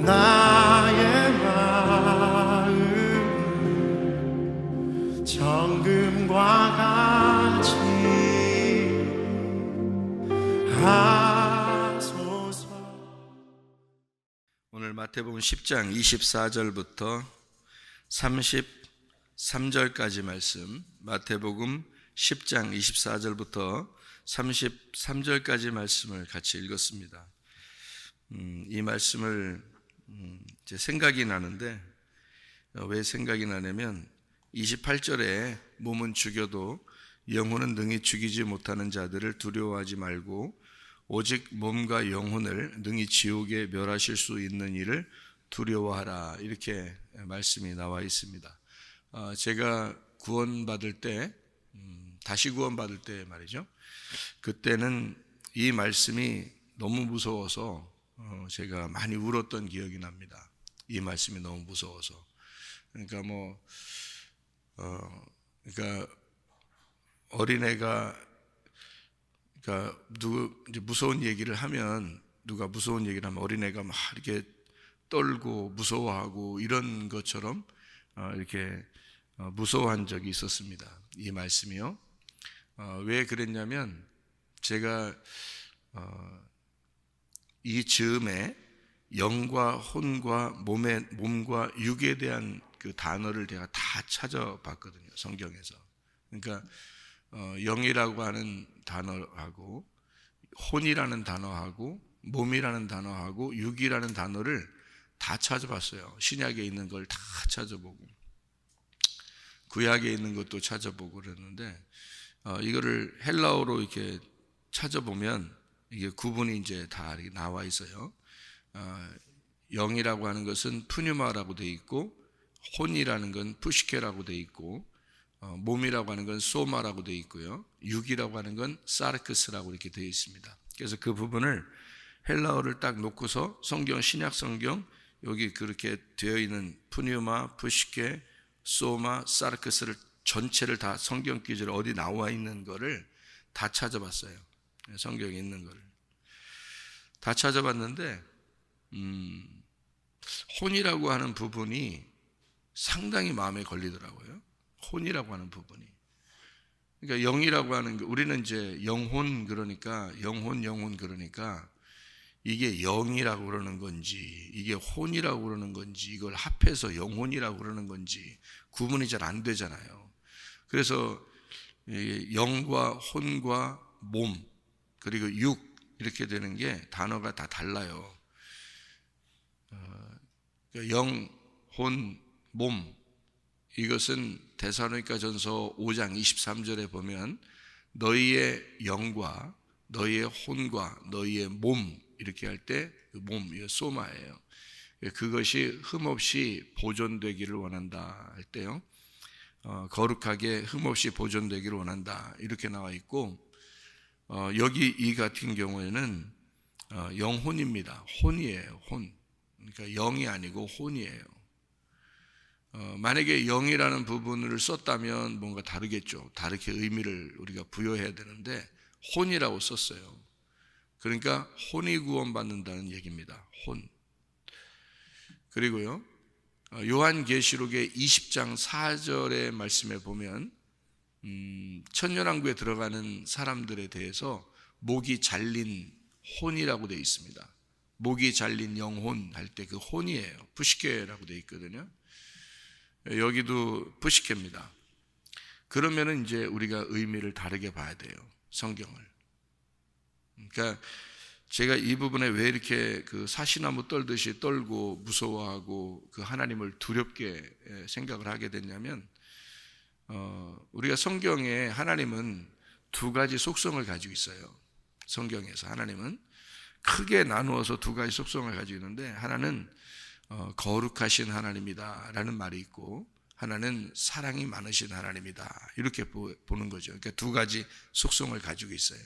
나의 마음 정금과 같이 하소서. 오늘 마태복음 10장 24절부터 33절까지 말씀, 마태복음 10장 24절부터 33절까지 말씀을 같이 읽었습니다. 이 말씀을 제 생각이 나는데, 왜 생각이 나냐면 28절에 몸은 죽여도 영혼은 능히 죽이지 못하는 자들을 두려워하지 말고 오직 몸과 영혼을 능히 지옥에 멸하실 수 있는 이를 두려워하라, 이렇게 말씀이 나와 있습니다. 제가 구원받을 때, 다시 구원받을 때 말이죠, 그때는 이 말씀이 너무 무서워서 제가 많이 울었던 기억이 납니다. 이 말씀이 너무 무서워서. 그러니까 그러니까 어린애가, 그러니까 이제 무서운 얘기를 하면, 누가 무서운 얘기를 하면 어린애가 막 이렇게 떨고 무서워하고 이런 것처럼 이렇게 무서워한 적이 있었습니다. 이 말씀이요. 왜 그랬냐면, 제가 이 즈음에 영과 혼과 몸과 육에 대한 그 단어를 제가 다 찾아봤거든요, 성경에서. 그러니까 영이라고 하는 단어하고 혼이라는 단어하고 몸이라는 단어하고 육이라는 단어를 다 찾아봤어요. 신약에 있는 걸 다 찾아보고 구약에 있는 것도 찾아보고 그랬는데, 이거를 헬라어로 이렇게 찾아보면 이게 구분이 이제 다 이렇게 나와 있어요. 영이라고 하는 것은 푸뉴마라고 되어 있고, 혼이라는 건 푸시케라고 되어 있고, 몸이라고 하는 건 소마라고 되어 있고요, 육이라고 하는 건 사르크스라고 이렇게 되어 있습니다. 그래서 그 부분을 헬라어를 딱 놓고서 성경, 신약 성경 여기 그렇게 되어 있는 푸뉴마, 푸시케, 소마, 사르크스를 전체를 다 성경 기준으로 어디 나와 있는 거를 다 찾아봤어요. 성경에 있는 거를 다 찾아봤는데, 혼이라고 하는 부분이 상당히 마음에 걸리더라고요. 혼이라고 하는 부분이. 그러니까 영이라고 하는 게, 우리는 이제 영혼, 그러니까 영혼 그러니까 이게 영이라고 그러는 건지 이게 혼이라고 그러는 건지 이걸 합해서 영혼이라고 그러는 건지 구분이 잘 안 되잖아요. 그래서 영과 혼과 몸 그리고 육 이렇게 되는 게 단어가 다 달라요. 영, 혼, 몸, 이것은 데살로니가전서 5장 23절에 보면 너희의 영과 너희의 혼과 너희의 몸, 이렇게 할 때 그 몸, 이거 소마예요. 그것이 흠없이 보존되기를 원한다 할 때요, 거룩하게 흠없이 보존되기를 원한다, 이렇게 나와 있고, 여기 이 같은 경우에는 영혼입니다. 혼이에요. 혼. 그러니까 영이 아니고 혼이에요. 만약에 영이라는 부분을 썼다면 뭔가 다르겠죠. 다르게 의미를 우리가 부여해야 되는데 혼이라고 썼어요. 그러니까 혼이 구원받는다는 얘기입니다. 혼. 그리고요, 요한계시록의 20장 4절의 말씀에 보면 천년왕국에 들어가는 사람들에 대해서 목이 잘린 혼이라고 되어 있습니다. 목이 잘린 영혼 할 때 그 혼이에요. 푸시케라고 되어 있거든요. 여기도 푸시케입니다. 그러면은 이제 우리가 의미를 다르게 봐야 돼요, 성경을. 그러니까 제가 이 부분에 왜 이렇게 그 사시나무 떨듯이 떨고 무서워하고 그 하나님을 두렵게 생각을 하게 됐냐면, 우리가 성경에 하나님은 두 가지 속성을 가지고 있어요. 성경에서 하나님은 크게 나누어서 두 가지 속성을 가지고 있는데, 하나는 거룩하신 하나님이다 라는 말이 있고, 하나는 사랑이 많으신 하나님이다, 이렇게 보는 거죠. 그러니까 두 가지 속성을 가지고 있어요.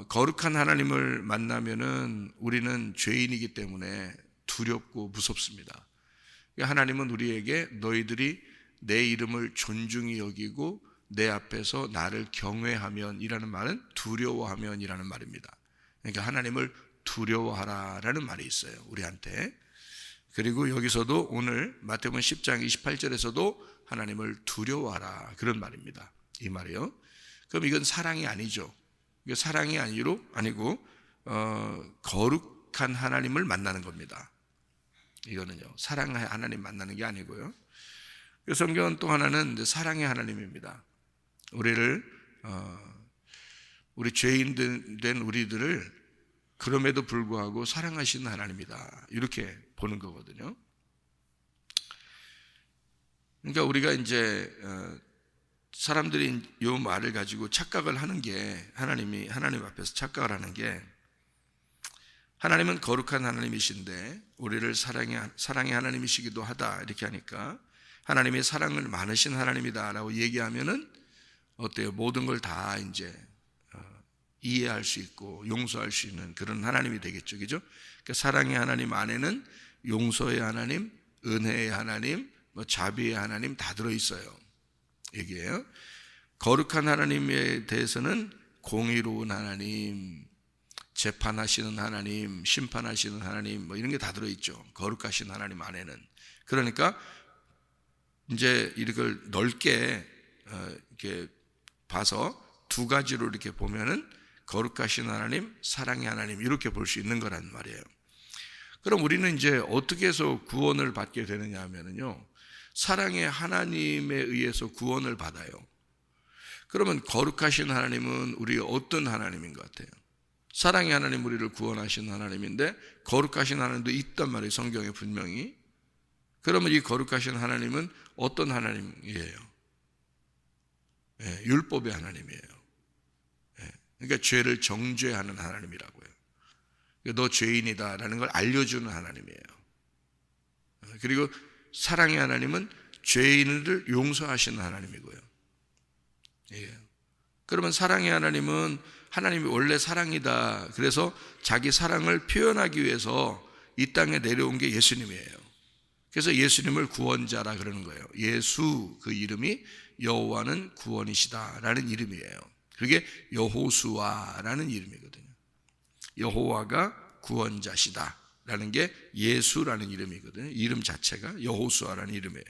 거룩한 하나님을 만나면은 우리는 죄인이기 때문에 두렵고 무섭습니다. 하나님은 우리에게 너희들이 내 이름을 존중히 여기고 내 앞에서 나를 경외하면 이라는 말은 두려워하면 이라는 말입니다. 그러니까 하나님을 두려워하라라는 말이 있어요, 우리한테. 그리고 여기서도 오늘 마태복음 10장 28절에서도 하나님을 두려워하라, 그런 말입니다. 이 말이요. 그럼 이건 사랑이 아니죠. 이게 사랑이 아니고 거룩한 하나님을 만나는 겁니다. 이거는요, 사랑의 하나님 만나는 게 아니고요. 성경은 또 하나는 이제 사랑의 하나님입니다. 우리 죄인 된 우리들을 그럼에도 불구하고 사랑하시는 하나님이다, 이렇게 보는 거거든요. 그러니까 우리가 이제 사람들이 이 말을 가지고 착각을 하는 게, 하나님 앞에서 착각을 하는 게, 하나님은 거룩한 하나님이신데 우리를 사랑의 하나님이시기도 하다, 이렇게 하니까 하나님이 사랑을 많으신 하나님이다라고 얘기하면은 어때요? 모든 걸 다 이제 이해할 수 있고 용서할 수 있는 그런 하나님이 되겠죠, 그죠? 그러니까 사랑의 하나님 안에는 용서의 하나님, 은혜의 하나님, 자비의 하나님 다 들어 있어요. 얘기예요. 거룩한 하나님에 대해서는 공의로운 하나님, 재판하시는 하나님, 심판하시는 하나님, 이런 게 다 들어 있죠. 거룩하신 하나님 안에는. 그러니까 이제 이걸 넓게 이렇게 봐서 두 가지로 이렇게 보면은 거룩하신 하나님, 사랑의 하나님, 이렇게 볼 수 있는 거란 말이에요. 그럼 우리는 이제 어떻게 해서 구원을 받게 되느냐 하면은요, 사랑의 하나님에 의해서 구원을 받아요. 그러면 거룩하신 하나님은 우리 어떤 하나님인 것 같아요? 사랑의 하나님, 우리를 구원하신 하나님인데 거룩하신 하나님도 있단 말이에요, 성경에 분명히. 그러면 이 거룩하신 하나님은 어떤 하나님이에요? 율법의 하나님이에요. 그러니까 죄를 정죄하는 하나님이라고요. 너 죄인이다라는 걸 알려주는 하나님이에요. 그리고 사랑의 하나님은 죄인을 용서하시는 하나님이고요. 그러면 사랑의 하나님은, 하나님이 원래 사랑이다, 그래서 자기 사랑을 표현하기 위해서 이 땅에 내려온 게 예수님이에요. 그래서 예수님을 구원자라 그러는 거예요. 예수, 그 이름이 여호와는 구원이시다라는 이름이에요. 그게 여호수아라는 이름이거든요. 여호와가 구원자시다라는 게 예수라는 이름이거든요. 이름 자체가 여호수아라는 이름이에요.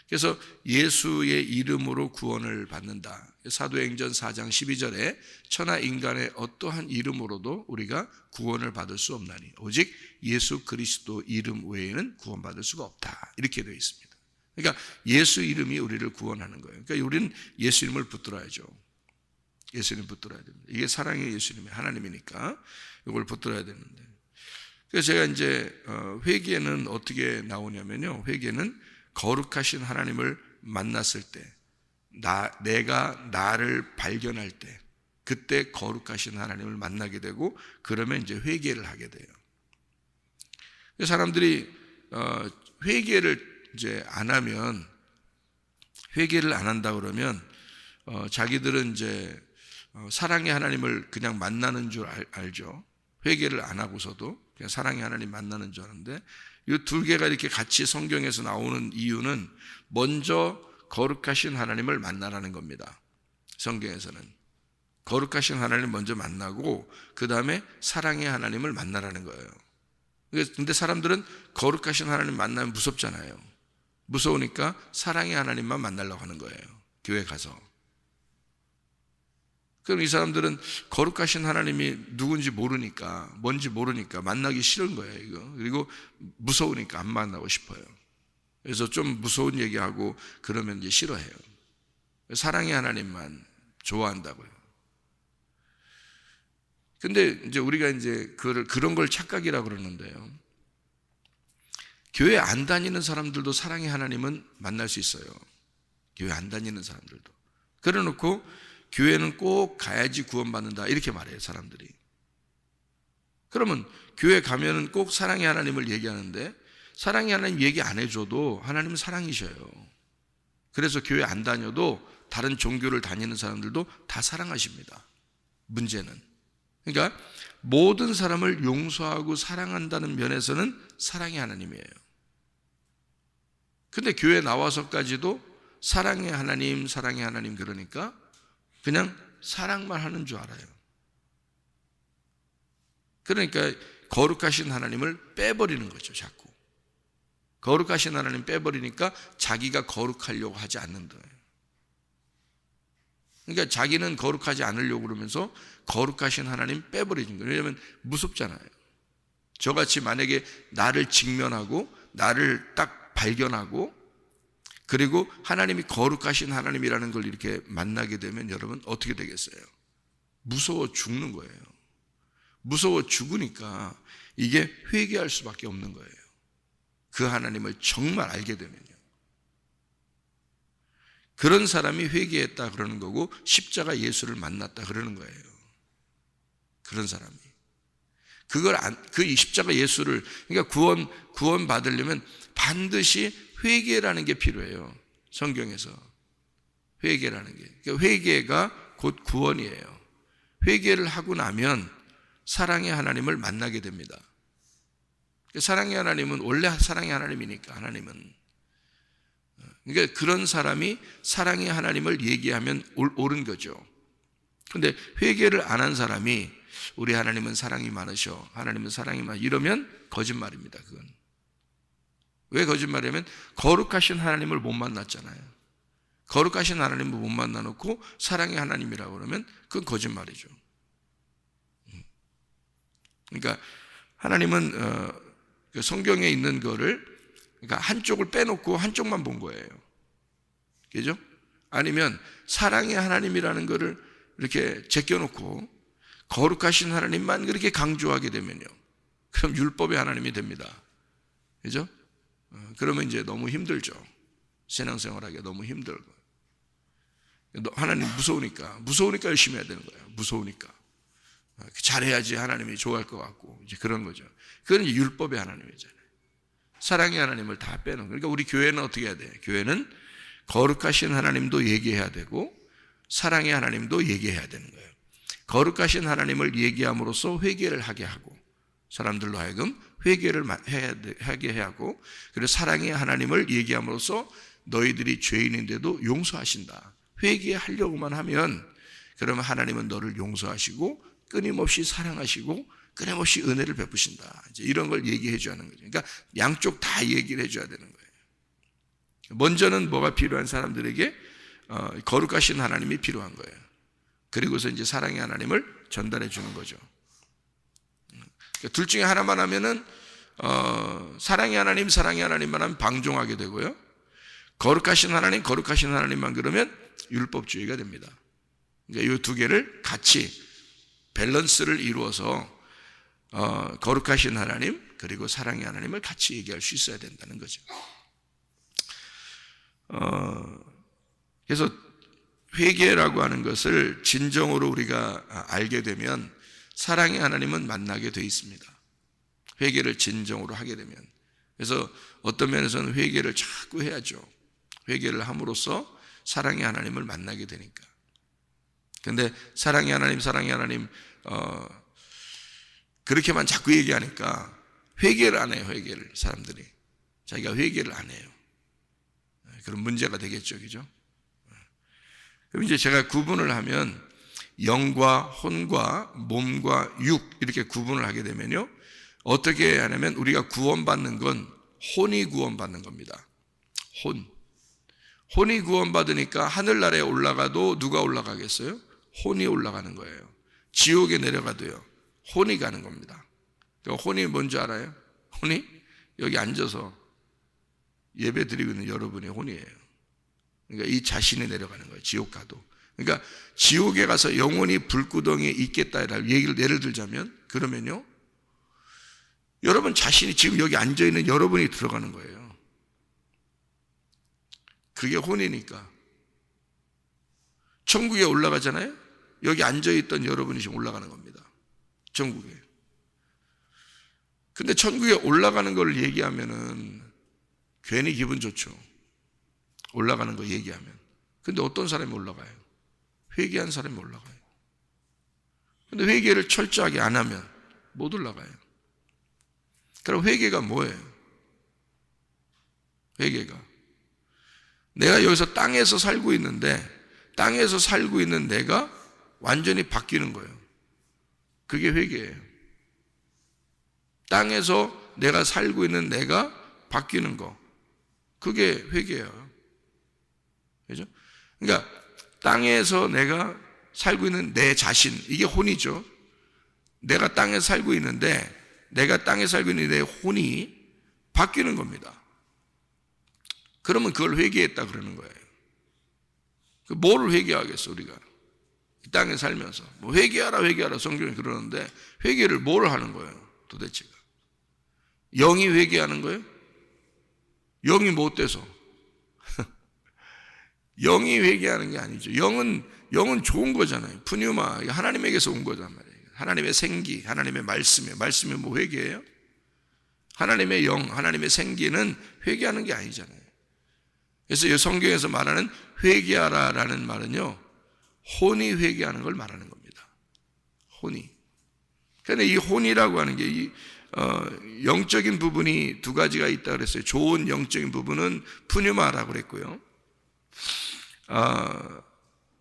그래서 예수의 이름으로 구원을 받는다. 사도행전 4장 12절에 천하 인간의 어떠한 이름으로도 우리가 구원을 받을 수 없나니 오직 예수 그리스도 이름 외에는 구원받을 수가 없다, 이렇게 되어 있습니다. 그러니까 예수 이름이 우리를 구원하는 거예요. 그러니까 우리는 예수 이름을 붙들어야죠. 예수님 붙들어야 됩니다. 이게 사랑의 예수님이 하나님이니까 이걸 붙들어야 되는데, 그래서 제가 이제 회개는 어떻게 나오냐면요, 회개는 거룩하신 하나님을 만났을 때, 내가 나를 발견할 때, 그때 거룩하신 하나님을 만나게 되고, 그러면 이제 회개를 하게 돼요. 사람들이 회개를 이제 안 하면, 회개를 안 한다 그러면 자기들은 이제 사랑의 하나님을 그냥 만나는 줄 알죠. 회개를 안 하고서도 그냥 사랑의 하나님 만나는 줄 아는데, 이 두 개가 이렇게 같이 성경에서 나오는 이유는 먼저 거룩하신 하나님을 만나라는 겁니다. 성경에서는 거룩하신 하나님을 먼저 만나고 그 다음에 사랑의 하나님을 만나라는 거예요. 근데 사람들은 거룩하신 하나님 만나면 무섭잖아요. 무서우니까 사랑의 하나님만 만나려고 하는 거예요, 교회 가서. 그럼 이 사람들은 거룩하신 하나님이 누군지 모르니까, 뭔지 모르니까 만나기 싫은 거예요, 이거. 그리고 무서우니까 안 만나고 싶어요. 그래서 좀 무서운 얘기하고 그러면 이제 싫어해요. 사랑의 하나님만 좋아한다고요. 근데 이제 우리가 이제 그런 걸 착각이라고 그러는데요, 교회 안 다니는 사람들도 사랑의 하나님은 만날 수 있어요. 교회 안 다니는 사람들도. 그래 놓고 교회는 꼭 가야지 구원받는다, 이렇게 말해요, 사람들이. 그러면 교회 가면은 꼭 사랑의 하나님을 얘기하는데, 사랑의 하나님 얘기 안 해줘도 하나님은 사랑이셔요. 그래서 교회 안 다녀도 다른 종교를 다니는 사람들도 다 사랑하십니다. 문제는, 그러니까 모든 사람을 용서하고 사랑한다는 면에서는 사랑의 하나님이에요. 근데 교회 나와서까지도 사랑의 하나님, 사랑의 하나님 그러니까 그냥 사랑만 하는 줄 알아요. 그러니까 거룩하신 하나님을 빼버리는 거죠. 자꾸 거룩하신 하나님 빼버리니까 자기가 거룩하려고 하지 않는 거예요. 그러니까 자기는 거룩하지 않으려고 그러면서 거룩하신 하나님 빼버리는 거예요. 왜냐하면 무섭잖아요. 저같이 만약에 나를 직면하고 나를 딱 발견하고 그리고 하나님이 거룩하신 하나님이라는 걸 이렇게 만나게 되면 여러분 어떻게 되겠어요? 무서워 죽는 거예요. 무서워 죽으니까 이게 회개할 수밖에 없는 거예요. 그 하나님을 정말 알게 되면요. 그런 사람이 회개했다 그러는 거고 십자가 예수를 만났다 그러는 거예요. 그런 사람이 그 십자가 예수를 그러니까 구원 받으려면 반드시 회개라는 게 필요해요. 성경에서 회개라는 게 그러니까 회개가 곧 구원이에요. 회개를 하고 나면 사랑의 하나님을 만나게 됩니다. 사랑의 하나님은 원래 사랑의 하나님이니까 하나님은 그러니까 그런 사람이 사랑의 하나님을 얘기하면 옳은 거죠. 그런데 회개를 안 한 사람이 우리 하나님은 사랑이 많으셔 하나님은 사랑이 많으셔 이러면 거짓말입니다. 그건 왜 거짓말이냐면 거룩하신 하나님을 못 만났잖아요. 거룩하신 하나님을 못 만나놓고 사랑의 하나님이라고 그러면 그건 거짓말이죠. 그러니까 하나님은 성경에 있는 거를 그러니까 한쪽을 빼놓고 한쪽만 본 거예요. 그죠? 아니면 사랑의 하나님이라는 거를 이렇게 제껴놓고 거룩하신 하나님만 그렇게 강조하게 되면요. 그럼 율법의 하나님이 됩니다. 그죠? 그러면 이제 너무 힘들죠. 신앙생활하기가 너무 힘들고. 하나님 무서우니까 열심히 해야 되는 거예요. 무서우니까. 잘해야지 하나님이 좋아할 것 같고 이제 그런 거죠. 그건 이제 율법의 하나님이잖아요. 사랑의 하나님을 다 빼놓은. 그러니까 우리 교회는 어떻게 해야 돼요? 교회는 거룩하신 하나님도 얘기해야 되고 사랑의 하나님도 얘기해야 되는 거예요. 거룩하신 하나님을 얘기함으로써 회개를 하게 하고 사람들로 하여금 회개를 하게 하고 그리고 사랑의 하나님을 얘기함으로써 너희들이 죄인인데도 용서하신다. 회개하려고만 하면 그러면 하나님은 너를 용서하시고 끊임없이 사랑하시고 끊임없이 은혜를 베푸신다. 이제 이런 걸 얘기해 줘야 하는 거죠. 그러니까 양쪽 다 얘기를 해줘야 되는 거예요. 먼저는 뭐가 필요한 사람들에게 거룩하신 하나님이 필요한 거예요. 그리고서 이제 사랑의 하나님을 전달해 주는 거죠. 둘 중에 하나만 하면은 사랑의 하나님만 하면 방종하게 되고요. 거룩하신 하나님만 그러면 율법주의가 됩니다. 그러니까 이 두 개를 같이 밸런스를 이루어서 거룩하신 하나님 그리고 사랑의 하나님을 같이 얘기할 수 있어야 된다는 거죠. 그래서 회개라고 하는 것을 진정으로 우리가 알게 되면 사랑의 하나님은 만나게 돼 있습니다. 회개를 진정으로 하게 되면. 그래서 어떤 면에서는 회개를 자꾸 해야죠. 회개를 함으로써 사랑의 하나님을 만나게 되니까. 근데 사랑의 하나님 그렇게만 자꾸 얘기하니까 회개를 안 해요. 회개를 사람들이 자기가 회개를 안 해요. 그런 문제가 되겠죠, 그죠? 그럼 이제 제가 구분을 하면 영과 혼과 몸과 육 이렇게 구분을 하게 되면요, 어떻게 하냐면 우리가 구원받는 건 혼이 구원받는 겁니다. 혼이 구원받으니까 하늘나라에 올라가도 누가 올라가겠어요? 혼이 올라가는 거예요. 지옥에 내려가도요, 혼이 가는 겁니다. 그러니까 혼이 뭔지 알아요? 혼이 여기 앉아서 예배 드리고 있는 여러분의 혼이에요. 그러니까 이 자신이 내려가는 거예요. 지옥 가도. 그러니까 지옥에 가서 영원히 불구덩이에 있겠다라고 예를 들자면 그러면요, 여러분 자신이 지금 여기 앉아있는 여러분이 들어가는 거예요. 그게 혼이니까. 천국에 올라가잖아요. 여기 앉아있던 여러분이 지금 올라가는 겁니다. 천국에. 근데 천국에 올라가는 걸 얘기하면은 괜히 기분 좋죠. 올라가는 거 얘기하면. 근데 어떤 사람이 올라가요? 회개한 사람이 올라가요. 근데 회개를 철저하게 안 하면 못 올라가요. 그럼 회개가 뭐예요? 회개가 내가 여기서 땅에서 살고 있는데 땅에서 살고 있는 내가 완전히 바뀌는 거예요. 그게 회개예요. 땅에서 내가 살고 있는 내가 바뀌는 거, 그게 회개예요. 그죠? 그러니까 땅에서 내가 살고 있는 내 자신, 이게 혼이죠. 내가 땅에 살고 있는데 내가 땅에 살고 있는 내 혼이 바뀌는 겁니다. 그러면 그걸 회개했다 그러는 거예요. 뭐를 회개하겠어 우리가? 이 땅에 살면서 뭐 회개하라 성경이 그러는데 회개를 뭘 하는 거예요 도대체가? 영이 회개하는 거예요? 영이 못 돼서 영이 회개하는 게 아니죠. 영은 좋은 거잖아요. 푸뉴마, 하나님에게서 온 거란 말이에요. 하나님의 생기, 하나님의 말씀이 뭐 회개예요? 하나님의 영, 하나님의 생기는 회개하는 게 아니잖아요. 그래서 이 성경에서 말하는 회개하라라는 말은요, 혼이 회개하는 걸 말하는 겁니다. 혼이. 그런데 이 혼이라고 하는 게 영적인 부분이 두 가지가 있다 그랬어요. 좋은 영적인 부분은 푸뉴마라고 그랬고요.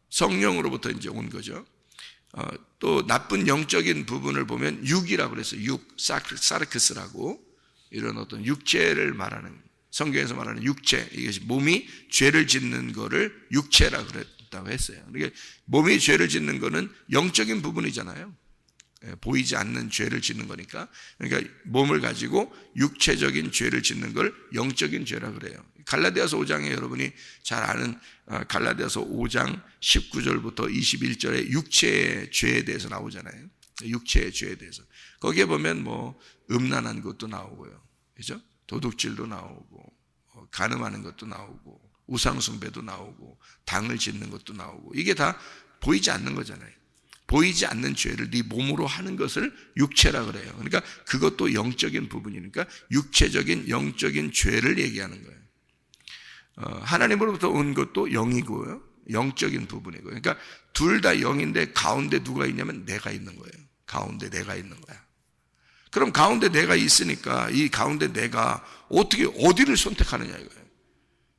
성령으로부터 이제 온 거죠. 또 나쁜 영적인 부분을 보면 육이라고 그랬어요. 육, 사르크스라고, 이런 어떤 육체를 말하는, 성경에서 말하는 육체, 이것이 몸이 죄를 짓는 거를 육체라고 그랬다고 했어요. 그러니까 몸이 죄를 짓는 거는 영적인 부분이잖아요. 보이지 않는 죄를 짓는 거니까. 그러니까 몸을 가지고 육체적인 죄를 짓는 걸 영적인 죄라 그래요. 갈라디아서 5장에 여러분이 잘 아는 갈라디아서 5장 19절부터 21절에 육체의 죄에 대해서 나오잖아요. 육체의 죄에 대해서. 거기에 보면 뭐 음란한 것도 나오고요. 그죠? 도둑질도 나오고, 간음하는 것도 나오고, 우상숭배도 나오고, 당을 짓는 것도 나오고, 이게 다 보이지 않는 거잖아요. 보이지 않는 죄를 네 몸으로 하는 것을 육체라 그래요. 그러니까 그것도 영적인 부분이니까 육체적인 영적인 죄를 얘기하는 거예요. 하나님으로부터 온 것도 영이고요, 영적인 부분이고요. 그러니까 둘 다 영인데 가운데 누가 있냐면 내가 있는 거예요. 가운데 내가 있는 거야. 그럼 가운데 내가 있으니까 이 가운데 내가 어떻게 어디를 선택하느냐 이거예요.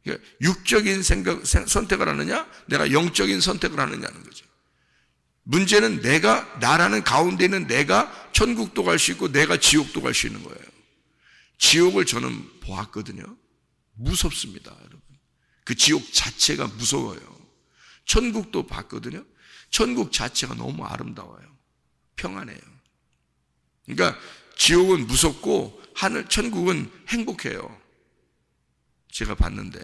그러니까 육적인 선택을 하느냐, 내가 영적인 선택을 하느냐는 거죠. 문제는 나라는 가운데 있는 내가 천국도 갈 수 있고 내가 지옥도 갈 수 있는 거예요. 지옥을 저는 보았거든요. 무섭습니다, 여러분. 그 지옥 자체가 무서워요. 천국도 봤거든요. 천국 자체가 너무 아름다워요. 평안해요. 그러니까 지옥은 무섭고 천국은 행복해요. 제가 봤는데.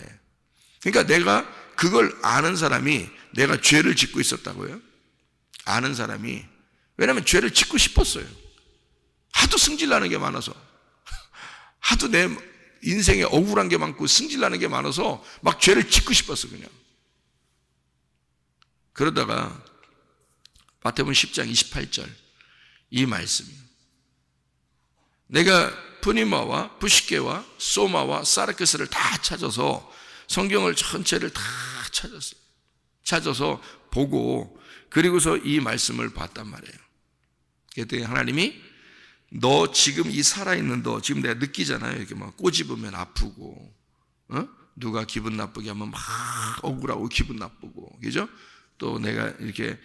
그러니까 내가 그걸 아는 사람이 내가 죄를 짓고 있었다고요? 아는 사람이, 왜냐하면 죄를 짓고 싶었어요. 하도 승질나는 게 많아서, 하도 내 인생에 억울한 게 많고 승질나는 게 많아서 막 죄를 짓고 싶었어 그냥. 그러다가 마태복음 10장 28절 이 말씀이, 내가 푸니마와 부시케와 소마와 사르크스를 다 찾아서 성경을 전체를 다 찾아서 보고, 그리고서 이 말씀을 봤단 말이에요. 그랬더니 하나님이, 너 지금 이 살아있는 너 지금 내가 느끼잖아요. 이렇게 막 꼬집으면 아프고, 누가 기분 나쁘게 하면 막 억울하고 기분 나쁘고, 그죠? 또 내가 이렇게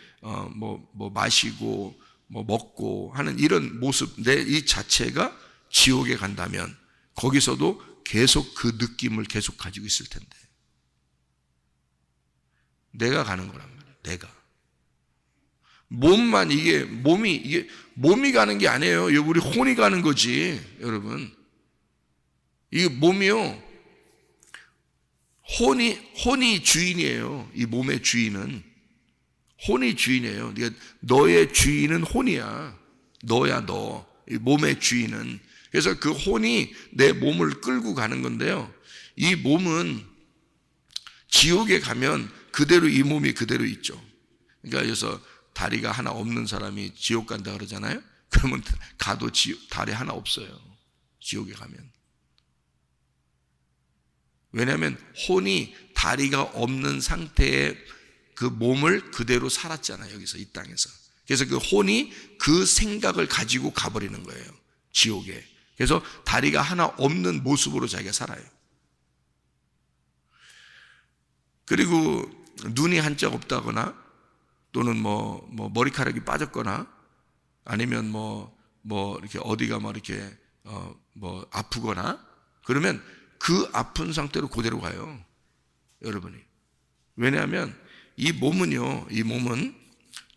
뭐 마시고 뭐 먹고 하는 이런 모습, 내 이 자체가 지옥에 간다면 거기서도 계속 그 느낌을 계속 가지고 있을 텐데, 내가 가는 거란 말이에요. 내가 몸만, 이게 몸이 가는 게 아니에요. 우리 혼이 가는 거지, 여러분. 이 몸이요, 혼이 주인이에요. 이 몸의 주인은 혼이 주인이에요. 그러니까 너의 주인은 혼이야. 너야, 너. 이 몸의 주인은. 그래서 그 혼이 내 몸을 끌고 가는 건데요, 이 몸은 지옥에 가면 그대로 이 몸이 그대로 있죠. 그러니까 그래서 다리가 하나 없는 사람이 지옥 간다 그러잖아요. 그러면 가도 다리 하나 없어요, 지옥에 가면. 왜냐하면 혼이 다리가 없는 상태의 그 몸을 그대로 살았잖아요, 여기서, 이 땅에서. 그래서 그 혼이 그 생각을 가지고 가버리는 거예요, 지옥에. 그래서 다리가 하나 없는 모습으로 자기가 살아요. 그리고 눈이 한짝 없다거나, 또는 머리카락이 빠졌거나, 아니면 이렇게 어디가 이렇게 뭐 아프거나 그러면 그 아픈 상태로 그대로 가요. 여러분이. 왜냐하면 이 몸은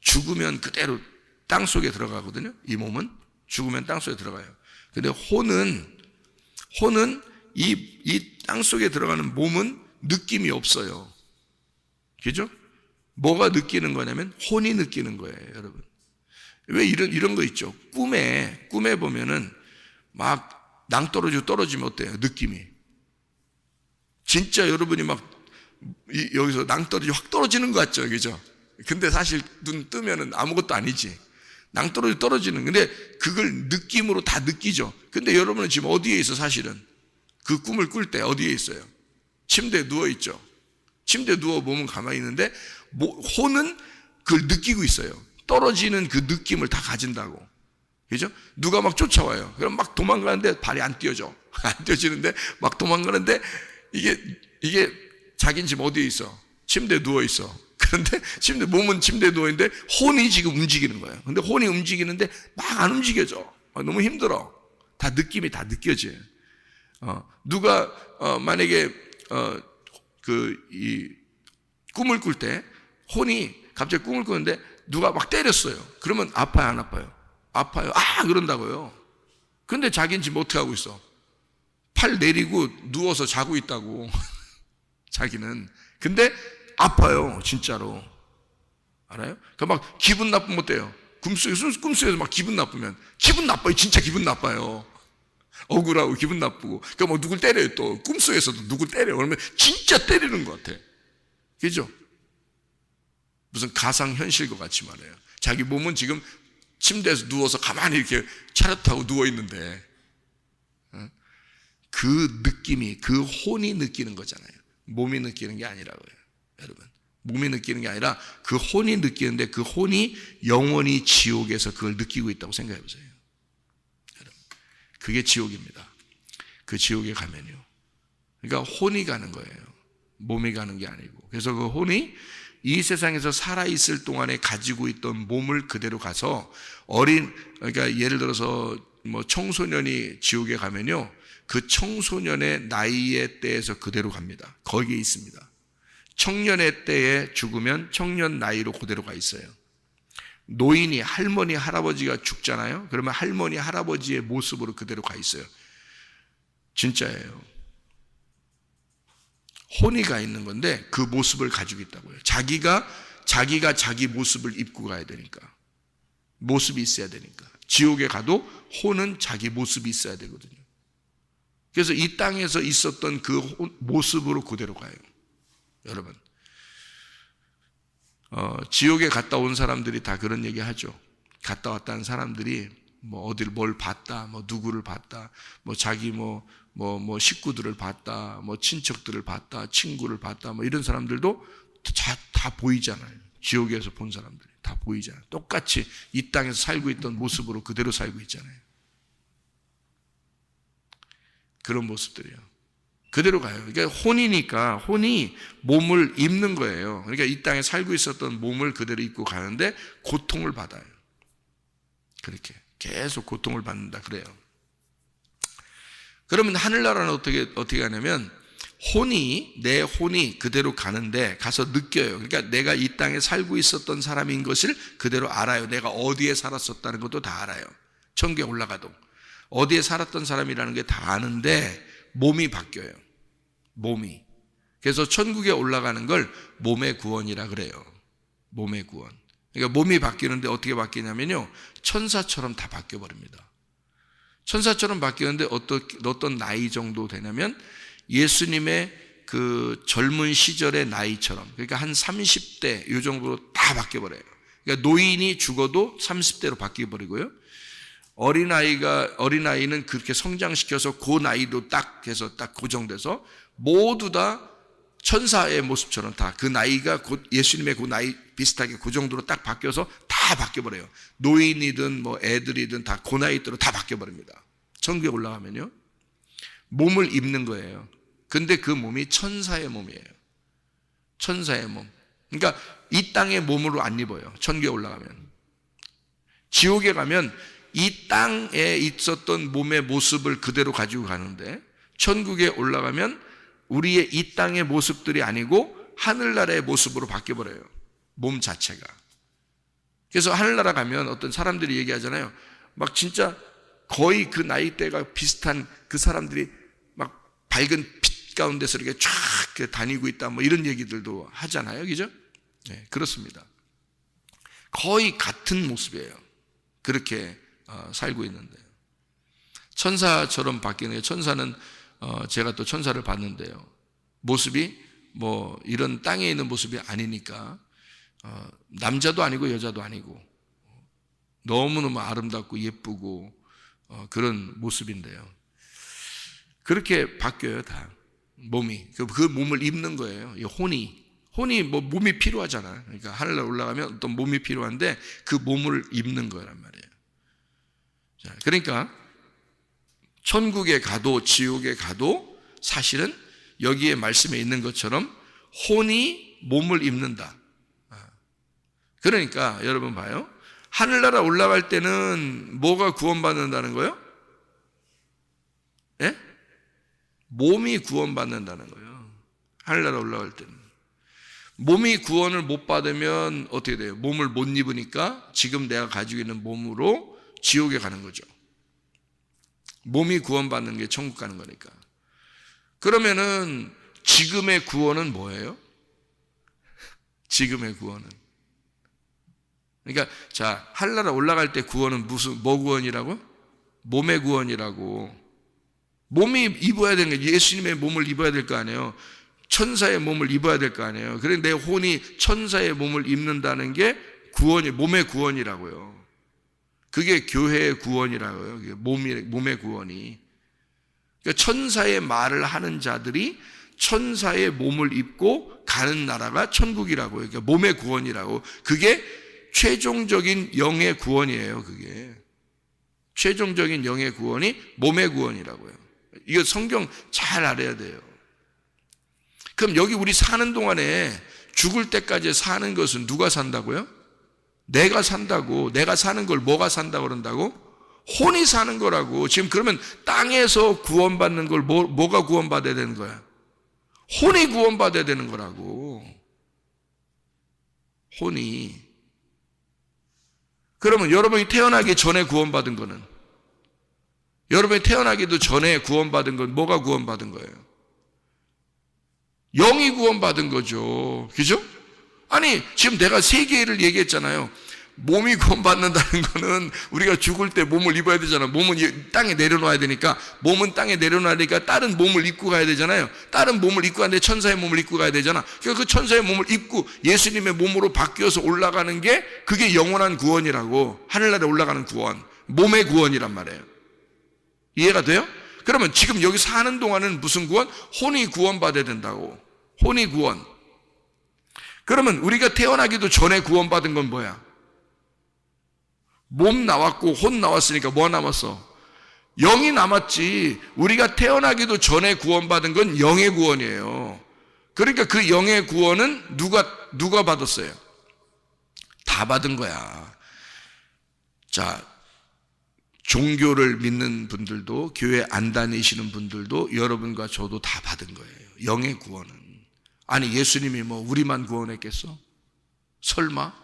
죽으면 그대로 땅 속에 들어가거든요. 이 몸은 죽으면 땅 속에 들어가요. 근데 혼은 이 땅 속에 들어가는 몸은 느낌이 없어요. 그죠? 뭐가 느끼는 거냐면 혼이 느끼는 거예요, 여러분. 왜 이런 거 있죠? 꿈에 보면은 막 낭떠러지로 떨어지면 어때요? 느낌이. 진짜 여러분이 막 여기서 낭떠러지 확 떨어지는 거 같죠? 그죠? 근데 사실 눈 뜨면은 아무것도 아니지. 낭떠러지 떨어지는. 근데 그걸 느낌으로 다 느끼죠. 근데 여러분은 지금 어디에 있어, 사실은? 그 꿈을 꿀 때 어디에 있어요? 침대에 누워 있죠. 침대에 누워 몸은 가만히 있는데 혼은 그걸 느끼고 있어요. 떨어지는 그 느낌을 다 가진다고. 그죠? 누가 막 쫓아와요. 그럼 막 도망가는데 발이 안 뛰어져. 안 뛰어지는데 막 도망가는데 이게 자기는 지금 어디에 있어? 침대에 누워 있어. 그런데 몸은 침대에 누워 있는데 혼이 지금 움직이는 거예요. 근데 혼이 움직이는데 막 안 움직여져. 너무 힘들어. 다 느낌이 다 느껴져요. 누가 만약에 이 꿈을 꿀 때 혼이 갑자기 꿈을 꾸는데 누가 막 때렸어요. 그러면 아파요, 안 아파요? 아파요. 그런다고요. 근데 자기는 지금 어떻게 하고 있어? 팔 내리고 누워서 자고 있다고. 자기는. 근데 아파요, 진짜로. 알아요? 그러니까 막 기분 나쁘면 어때요? 꿈속에서 막 기분 나쁘면 기분 나빠요. 진짜 기분 나빠요. 억울하고 기분 나쁘고. 그러니까 뭐 누굴 때려요, 또. 꿈속에서도 누굴 때려요. 그러면 진짜 때리는 것 같아. 그죠? 무슨 가상현실과 같이 말해요. 자기 몸은 지금 침대에서 누워서 가만히 이렇게 차렷 타고 누워있는데 그 느낌이, 그 혼이 느끼는 거잖아요. 몸이 느끼는 게 아니라고요. 여러분, 몸이 느끼는 게 아니라 그 혼이 느끼는데 그 혼이 영원히 지옥에서 그걸 느끼고 있다고 생각해 보세요. 여러분, 그게 지옥입니다. 그 지옥에 가면요, 그러니까 혼이 가는 거예요. 몸이 가는 게 아니고. 그래서 그 혼이 이 세상에서 살아있을 동안에 가지고 있던 몸을 그대로 가서 그러니까 예를 들어서 뭐 청소년이 지옥에 가면요, 그 청소년의 나이의 때에서 그대로 갑니다. 거기에 있습니다. 청년의 때에 죽으면 청년 나이로 그대로 가 있어요. 노인이, 할머니, 할아버지가 죽잖아요. 그러면 할머니, 할아버지의 모습으로 그대로 가 있어요. 진짜예요. 혼이 가 있는 건데 그 모습을 가지고 있다고요. 자기가 자기 모습을 입고 가야 되니까. 모습이 있어야 되니까. 지옥에 가도 혼은 자기 모습이 있어야 되거든요. 그래서 이 땅에서 있었던 그 모습으로 그대로 가요. 여러분, 지옥에 갔다 온 사람들이 다 그런 얘기 하죠. 갔다 왔다는 사람들이 뭐 어딜 뭘 봤다, 뭐 누구를 봤다, 뭐 자기 뭐 식구들을 봤다, 뭐 친척들을 봤다, 친구를 봤다, 뭐 이런 사람들도 다 보이잖아요. 지옥에서 본 사람들이 다 보이잖아요. 똑같이 이 땅에서 살고 있던 모습으로 그대로 살고 있잖아요. 그런 모습들이에요. 그대로 가요. 그러니까 혼이니까 혼이 몸을 입는 거예요. 그러니까 이 땅에 살고 있었던 몸을 그대로 입고 가는데 고통을 받아요. 그렇게 계속 고통을 받는다 그래요. 그러면 하늘나라는 어떻게 하냐면 내 혼이 그대로 가는데 가서 느껴요. 그러니까 내가 이 땅에 살고 있었던 사람인 것을 그대로 알아요. 내가 어디에 살았었다는 것도 다 알아요. 천국에 올라가도 어디에 살았던 사람이라는 게 다 아는데 몸이 바뀌어요. 몸이. 그래서 천국에 올라가는 걸 몸의 구원이라 그래요. 몸의 구원. 그러니까 몸이 바뀌는데 어떻게 바뀌냐면요, 천사처럼 다 바뀌어 버립니다. 천사처럼 바뀌는데 어떤 나이 정도 되냐면 예수님의 그 젊은 시절의 나이처럼, 그러니까 한 30대 이 정도로 다 바뀌어 버려요. 그러니까 노인이 죽어도 30대로 바뀌어 버리고요. 어린아이는 그렇게 성장시켜서 그 나이도 딱 해서 딱 고정돼서 모두 다 천사의 모습처럼 다 그 나이가 곧 예수님의 그 나이 비슷하게 그 정도로 딱 바뀌어서 다 바뀌어버려요. 노인이든 뭐 애들이든 다 그 나이대로 다 바뀌어버립니다. 천국에 올라가면요. 몸을 입는 거예요. 근데 그 몸이 천사의 몸이에요. 천사의 몸. 그러니까 이 땅의 몸으로 안 입어요. 천국에 올라가면. 지옥에 가면 이 땅에 있었던 몸의 모습을 그대로 가지고 가는데 천국에 올라가면 우리의 이 땅의 모습들이 아니고 하늘나라의 모습으로 바뀌어버려요. 몸 자체가. 그래서 하늘나라 가면 어떤 사람들이 얘기하잖아요. 막 진짜 거의 그 나이대가 비슷한 그 사람들이 막 밝은 빛 가운데서 이렇게 쫙 다니고 있다 뭐 이런 얘기들도 하잖아요. 그죠? 네, 그렇습니다. 거의 같은 모습이에요. 그렇게 살고 있는데요. 천사처럼 바뀌는 거예요. 천사는 제가 또 천사를 봤는데요. 모습이 뭐 이런 땅에 있는 모습이 아니니까 남자도 아니고 여자도 아니고 너무너무 아름답고 예쁘고 그런 모습인데요. 그렇게 바뀌어요, 다. 몸이. 그 몸을 입는 거예요. 이 혼이 뭐 몸이 필요하잖아요. 그러니까 하늘나라 올라가면 어떤 몸이 필요한데 그 몸을 입는 거란 말이에요. 자, 그러니까 천국에 가도 지옥에 가도 사실은 여기에 말씀에 있는 것처럼 혼이 몸을 입는다. 그러니까 여러분 봐요. 하늘나라 올라갈 때는 뭐가 구원받는다는 거예요? 예? 몸이 구원받는다는 거예요. 하늘나라 올라갈 때는. 몸이 구원을 못 받으면 어떻게 돼요? 몸을 못 입으니까 지금 내가 가지고 있는 몸으로 지옥에 가는 거죠. 몸이 구원받는 게 천국 가는 거니까. 그러면은 지금의 구원은 뭐예요? 지금의 구원은. 그러니까 자, 하늘나라 올라갈 때 구원은 뭐 구원이라고? 몸의 구원이라고. 몸이 입어야 되는 게 예수님의 몸을 입어야 될 거 아니에요. 천사의 몸을 입어야 될 거 아니에요. 그래서 내 혼이 천사의 몸을 입는다는 게 구원이, 몸의 구원이라고요. 그게 교회의 구원이라고요. 몸의 구원이. 그러니까 천사의 말을 하는 자들이 천사의 몸을 입고 가는 나라가 천국이라고요. 그러니까 몸의 구원이라고. 그게 최종적인 영의 구원이에요. 그게 최종적인 영의 구원이 몸의 구원이라고요. 이거 성경 잘 알아야 돼요. 그럼 여기 우리 사는 동안에 죽을 때까지 사는 것은 누가 산다고요? 내가 산다고. 내가 사는 걸 뭐가 산다고 그런다고? 혼이 사는 거라고. 지금 그러면 땅에서 구원받는 걸 뭐가 구원받아야 되는 거야? 혼이 구원받아야 되는 거라고. 혼이. 그러면 여러분이 태어나기 전에 구원받은 거는, 여러분이 태어나기도 전에 구원받은 건 뭐가 구원받은 거예요? 영이 구원받은 거죠. 그죠? 아니, 지금 내가 세 개를 얘기했잖아요. 몸이 구원받는다는 거는 우리가 죽을 때 몸을 입어야 되잖아. 몸은 땅에 내려놔야 되니까, 몸은 땅에 내려놔야 되니까 다른 몸을 입고 가야 되잖아요. 다른 몸을 입고 가는데 천사의 몸을 입고 가야 되잖아. 그러니까 그 천사의 몸을 입고 예수님의 몸으로 바뀌어서 올라가는 게 그게 영원한 구원이라고. 하늘나라에 올라가는 구원, 몸의 구원이란 말이에요. 이해가 돼요? 그러면 지금 여기 사는 동안은 무슨 구원? 혼이 구원받아야 된다고. 혼이 구원. 그러면 우리가 태어나기도 전에 구원받은 건 뭐야? 몸 나왔고 혼 나왔으니까 뭐 남았어? 영이 남았지. 우리가 태어나기도 전에 구원받은 건 영의 구원이에요. 그러니까 그 영의 구원은 누가 받았어요? 다 받은 거야. 자, 종교를 믿는 분들도, 교회 안 다니시는 분들도 여러분과 저도 다 받은 거예요. 영의 구원은. 아니, 예수님이 뭐 우리만 구원했겠어? 설마?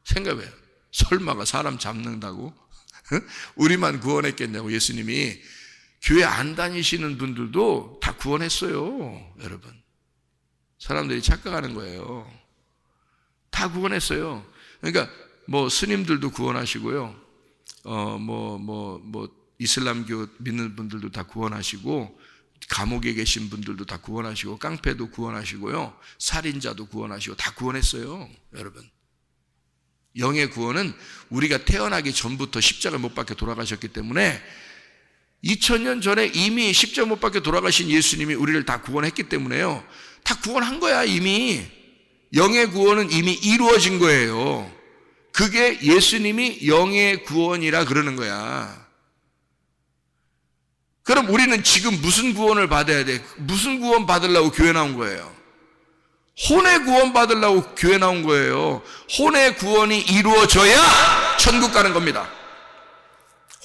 생각해요. 설마가 사람 잡는다고? 우리만 구원했겠냐고. 예수님이 교회 안 다니시는 분들도 다 구원했어요. 여러분, 사람들이 착각하는 거예요. 다 구원했어요. 그러니까 뭐 스님들도 구원하시고요, 이슬람교 믿는 분들도 다 구원하시고, 감옥에 계신 분들도 다 구원하시고, 깡패도 구원하시고요, 살인자도 구원하시고, 다 구원했어요. 여러분, 영의 구원은 우리가 태어나기 전부터 십자가 못 박혀 돌아가셨기 때문에 2000년 전에 이미 십자가 못 박혀 돌아가신 예수님이 우리를 다 구원했기 때문에요. 다 구원한 거야, 이미. 영의 구원은 이미 이루어진 거예요. 그게 예수님이 영의 구원이라 그러는 거야. 그럼 우리는 지금 무슨 구원을 받아야 돼? 무슨 구원 받으려고 교회 나온 거예요? 혼의 구원 받으려고 교회 나온 거예요. 혼의 구원이 이루어져야 천국 가는 겁니다.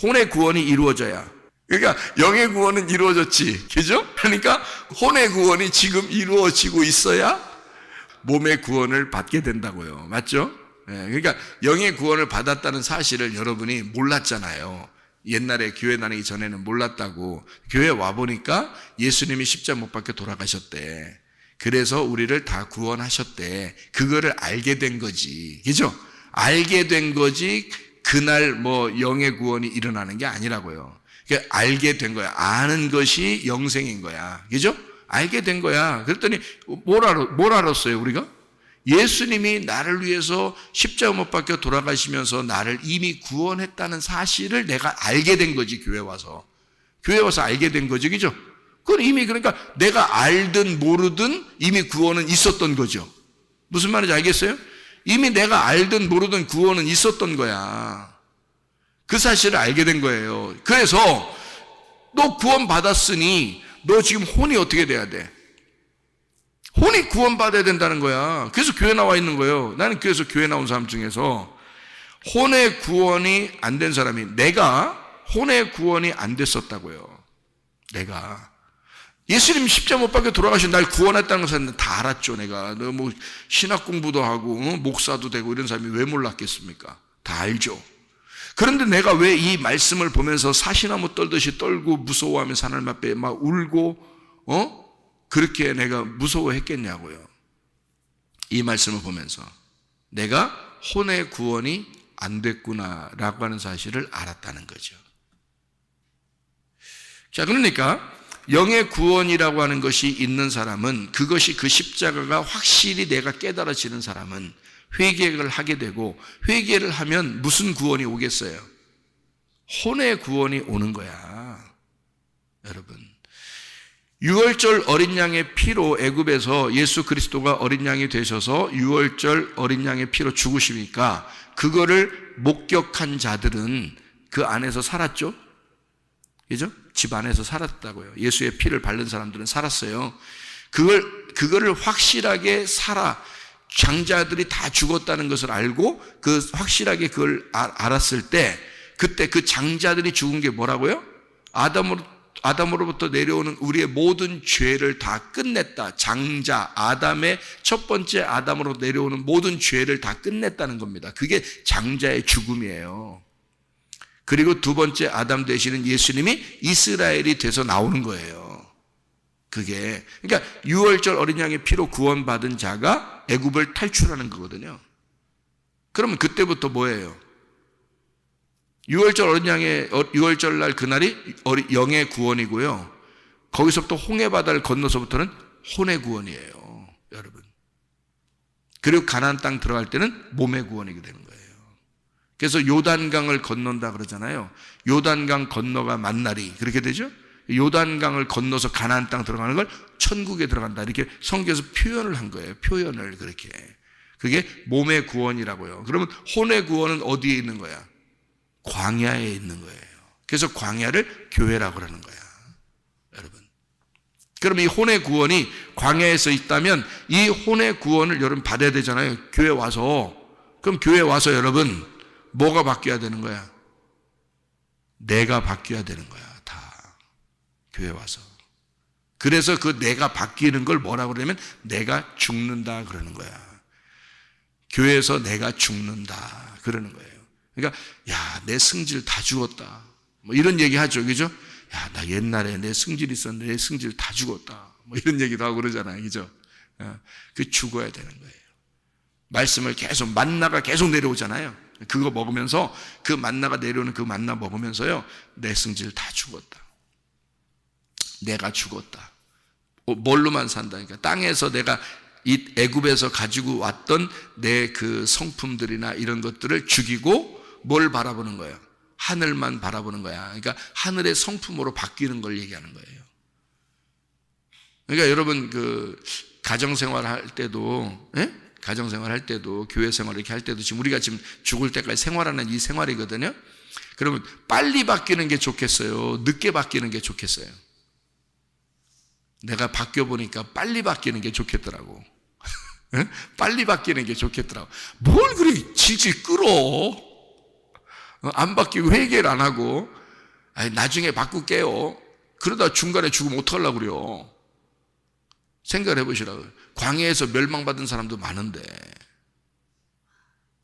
혼의 구원이 이루어져야. 그러니까 영의 구원은 이루어졌지, 그죠? 그러니까 혼의 구원이 지금 이루어지고 있어야 몸의 구원을 받게 된다고요. 맞죠? 그러니까 영의 구원을 받았다는 사실을 여러분이 몰랐잖아요. 옛날에 교회 다니기 전에는 몰랐다고. 교회 와보니까 예수님이 십자가 못 박혀 돌아가셨대. 그래서 우리를 다 구원하셨대. 그거를 알게 된 거지, 그죠? 알게 된 거지 그날 뭐 영의 구원이 일어나는 게 아니라고요. 그러니까 알게 된 거야. 아는 것이 영생인 거야, 그죠? 알게 된 거야. 그랬더니 뭘 알았어요 우리가? 예수님이 나를 위해서 십자가 못 박혀 돌아가시면서 나를 이미 구원했다는 사실을 내가 알게 된 거지. 교회 와서 알게 된 거지, 그죠? 그건 이미, 그러니까 내가 알든 모르든 이미 구원은 있었던 거죠. 무슨 말인지 알겠어요? 이미 내가 알든 모르든 구원은 있었던 거야. 그 사실을 알게 된 거예요. 그래서 너 구원 받았으니 너 지금 혼이 어떻게 돼야 돼? 혼이 구원받아야 된다는 거야. 그래서 교회 나와 있는 거예요. 나는 그래서 교회 나온 사람 중에서 혼의 구원이 안 된 사람이, 내가 혼의 구원이 안 됐었다고요. 내가 예수님 십자가 못 박혀 돌아가신 날 구원했다는 것은 다 알았죠. 내가 너 뭐 신학 공부도 하고 목사도 되고 이런 사람이 왜 몰랐겠습니까? 다 알죠. 그런데 내가 왜 이 말씀을 보면서 사시나무 떨듯이 떨고 무서워하면서 하나님 앞에 막 울고 그렇게 내가 무서워했겠냐고요. 이 말씀을 보면서 내가 혼의 구원이 안 됐구나라고 하는 사실을 알았다는 거죠. 자, 그러니까 영의 구원이라고 하는 것이 있는 사람은, 그것이 그 십자가가 확실히 내가 깨달아지는 사람은 회개를 하게 되고, 회개를 하면 무슨 구원이 오겠어요? 혼의 구원이 오는 거야. 여러분, 유월절 어린 양의 피로 애굽에서 예수 그리스도가 어린 양이 되셔서 유월절 어린 양의 피로 죽으시니까 그거를 목격한 자들은 그 안에서 살았죠? 그죠? 집 안에서 살았다고요. 예수의 피를 바른 사람들은 살았어요. 그거를 확실하게 장자들이 다 죽었다는 것을 알고 확실하게 그걸 알았을 때, 그때 그 장자들이 죽은 게 뭐라고요? 아담으로부터 내려오는 우리의 모든 죄를 다 끝냈다. 장자, 아담의 첫 번째 아담으로 내려오는 모든 죄를 다 끝냈다는 겁니다. 그게 장자의 죽음이에요. 그리고 두 번째 아담 되시는 예수님이 이스라엘이 돼서 나오는 거예요. 그게, 그러니까 유월절 어린 양의 피로 구원받은 자가 애굽을 탈출하는 거거든요. 그러면 그때부터 뭐예요? 유월절 날 그날이 영의 구원이고요. 거기서부터 홍해 바다를 건너서부터는 혼의 구원이에요, 여러분. 그리고 가나안 땅 들어갈 때는 몸의 구원이게 되는 거예요. 그래서 요단강을 건넌다 그러잖아요. 요단강 건너가 만날이, 그렇게 되죠? 요단강을 건너서 가나안 땅 들어가는 걸 천국에 들어간다, 이렇게 성경에서 표현을 한 거예요. 표현을 그렇게. 그게 몸의 구원이라고요. 그러면 혼의 구원은 어디에 있는 거야? 광야에 있는 거예요. 그래서 광야를 교회라고 그러는 거야, 여러분. 그럼 이 혼의 구원이 광야에서 있다면 이 혼의 구원을 여러분 받아야 되잖아요. 교회 와서. 그럼 교회 와서 여러분 뭐가 바뀌어야 되는 거야? 내가 바뀌어야 되는 거야, 다. 교회 와서. 그래서 그 내가 바뀌는 걸 뭐라고 그러냐면 내가 죽는다 그러는 거야. 교회에서 내가 죽는다 그러는 거예요. 그러니까 야, 내 승질 다 죽었다, 뭐 이런 얘기 하죠, 그죠? 야, 나 옛날에 내 승질 있었는데 내 승질 다 죽었다, 뭐 이런 얘기도 하고 그러잖아요, 그죠? 그 죽어야 되는 거예요. 말씀을 계속, 만나가 계속 내려오잖아요. 그거 먹으면서, 그 만나가 내려오는 그 만나 먹으면서요, 내 승질 다 죽었다, 내가 죽었다. 뭘로만 산다니까? 땅에서 내가 이 애굽에서 가지고 왔던 내 그 성품들이나 이런 것들을 죽이고 뭘 바라보는 거예요? 하늘만 바라보는 거야. 그러니까 하늘의 성품으로 바뀌는 걸 얘기하는 거예요. 그러니까 여러분 그 가정생활 할 때도, 가정생활 할 때도, 교회 생활 이렇게 할 때도 지금 우리가 지금 죽을 때까지 생활하는 이 생활이거든요. 그러면 빨리 바뀌는 게 좋겠어요? 늦게 바뀌는 게 좋겠어요? 내가 바뀌어 보니까 빨리 바뀌는 게 좋겠더라고. 빨리 바뀌는 게 좋겠더라고. 뭘 그렇게 질질 끌어? 안 바뀌고 회개를 안 하고 아니 나중에 바꿀게요. 그러다 중간에 죽으면 어떡하려고 그래요. 생각을 해보시라고요. 광야에서 멸망받은 사람도 많은데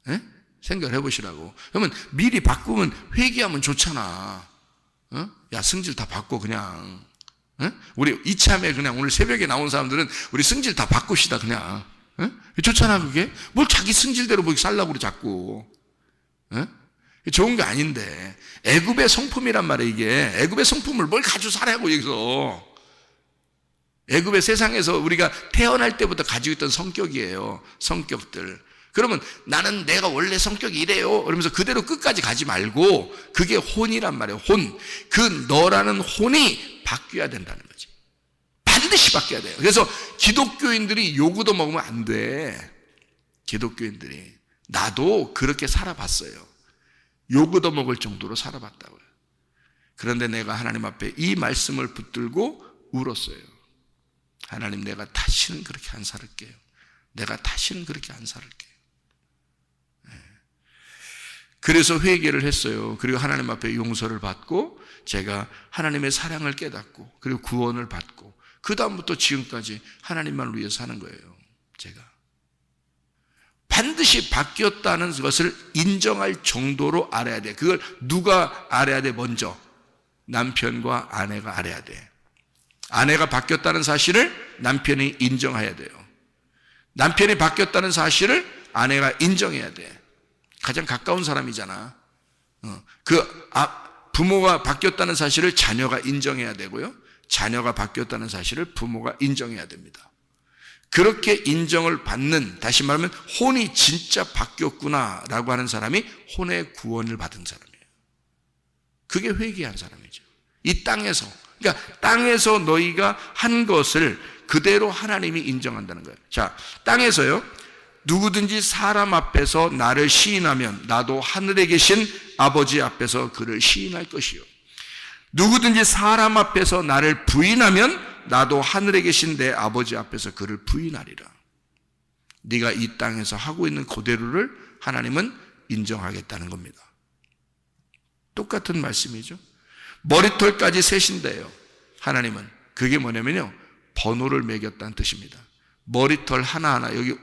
에? 생각을 해보시라고. 그러면 미리 바꾸면 회개하면 좋잖아. 야 승질 다 바꿔 그냥. 우리 이참에 그냥 오늘 새벽에 나온 사람들은 우리 승질 다 바꿉시다 그냥. 좋잖아 그게. 뭘 자기 승질대로 뭐 살라고 그래 자꾸. 좋은 게 아닌데. 애굽의 성품이란 말이에요 이게. 애굽의 성품을 뭘 가지고 살아고 여기서. 애굽의 세상에서 우리가 태어날 때부터 가지고 있던 성격이에요. 성격들. 그러면 나는 내가 원래 성격이 이래요 그러면서 그대로 끝까지 가지 말고 그게 혼이란 말이에요. 혼. 그 너라는 혼이 바뀌어야 된다는 거지. 반드시 바뀌어야 돼요. 그래서 기독교인들이 요구도 먹으면 안 돼. 기독교인들이. 나도 그렇게 살아봤어요. 요구도 먹을 정도로 살아봤다고요. 그런데 내가 하나님 앞에 이 말씀을 붙들고 울었어요. 하나님 내가 다시는 그렇게 안 살을게요. 내가 다시는 그렇게 안 살을게요. 그래서 회개를 했어요. 그리고 하나님 앞에 용서를 받고 제가 하나님의 사랑을 깨닫고 그리고 구원을 받고 그 다음부터 지금까지 하나님만 위해 사는 거예요. 제가 반드시 바뀌었다는 것을 인정할 정도로 알아야 돼. 그걸 누가 알아야 돼? 먼저 남편과 아내가 알아야 돼. 아내가 바뀌었다는 사실을 남편이 인정해야 돼요. 남편이 바뀌었다는 사실을 아내가 인정해야 돼. 가장 가까운 사람이잖아. 부모가 바뀌었다는 사실을 자녀가 인정해야 되고요. 자녀가 바뀌었다는 사실을 부모가 인정해야 됩니다. 그렇게 인정을 받는, 다시 말하면 혼이 진짜 바뀌었구나라고 하는 사람이 혼의 구원을 받은 사람이에요. 그게 회개한 사람이죠. 이 땅에서. 그러니까 땅에서 너희가 한 것을 그대로 하나님이 인정한다는 거예요. 자, 땅에서요. 누구든지 사람 앞에서 나를 시인하면 나도 하늘에 계신 아버지 앞에서 그를 시인할 것이요. 누구든지 사람 앞에서 나를 부인하면 나도 하늘에 계신 내 아버지 앞에서 그를 부인하리라. 네가 이 땅에서 하고 있는 그대로를 하나님은 인정하겠다는 겁니다. 똑같은 말씀이죠. 머리털까지 세신대요. 하나님은. 그게 뭐냐면요. 번호를 매겼다는 뜻입니다. 머리털 하나하나 여기